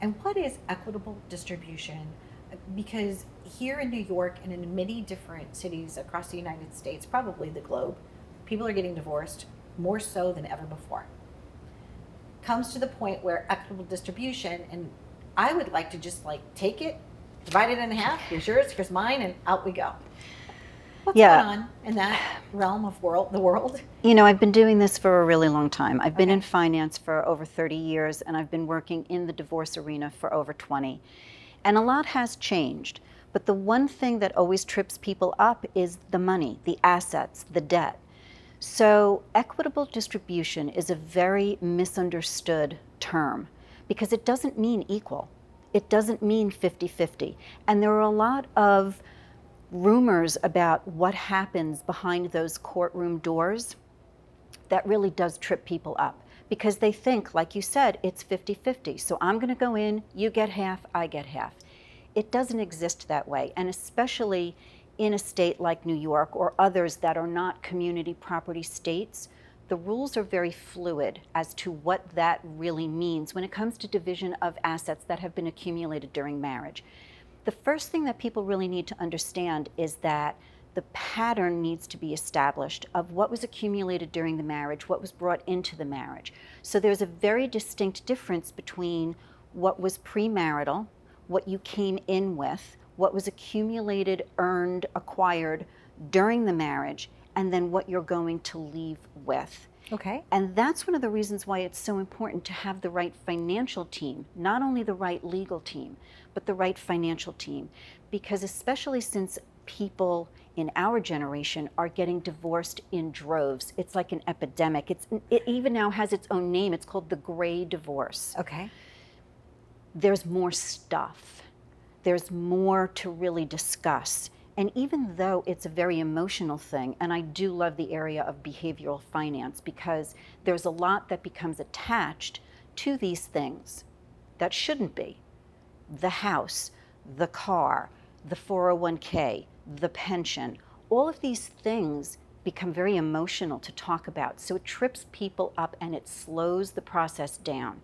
And what is equitable distribution? Because here in New York and in many different cities across the United States, probably the globe, people are getting divorced more so than ever before. Comes to the point where equitable distribution, and I would like to just like take it, divide it in half, here's yours, here's mine, and out we go. What's going Yeah, on in that realm of the world? you know, I've been doing this for a really long time. I've been in Okay. finance for over 30 years, and I've been working in the divorce arena for over 20. And a lot has changed. But the one thing that always trips people up is the money, the assets, the debt. So equitable distribution is a very misunderstood term because it doesn't mean equal. It doesn't mean 50-50. And there are a lot of rumors about what happens behind those courtroom doors that really does trip people up because they think, like you said, it's 50-50. So I'm going to go in, you get half, I get half. It doesn't exist that way, and especially in a state like New York or others that are not community property states, the rules are very fluid as to what that really means when it comes to division of assets that have been accumulated during marriage. The first thing that people really need to understand is that the pattern needs to be established of what was accumulated during the marriage, what was brought into the marriage. So there's a very distinct difference between what was premarital, what you came in with, what was accumulated, earned, acquired during the marriage, and then what you're going to leave with. Okay. And that's one of the reasons why it's so important to have the right financial team, not only the right legal team, but the right financial team. Because especially since people in our generation are getting divorced in droves, it's like an epidemic. It even now has its own name. It's called the gray divorce. Okay. There's more stuff. There's more to really discuss. And even though it's a very emotional thing, and I do love the area of behavioral finance because there's a lot that becomes attached to these things that shouldn't be. The house, the car, the 401k, the pension, all of these things become very emotional to talk about. So it trips people up and it slows the process down.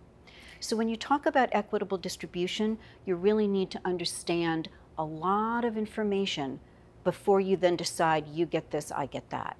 So when you talk about equitable distribution, you really need to understand a lot of information before you then decide you get this, I get that.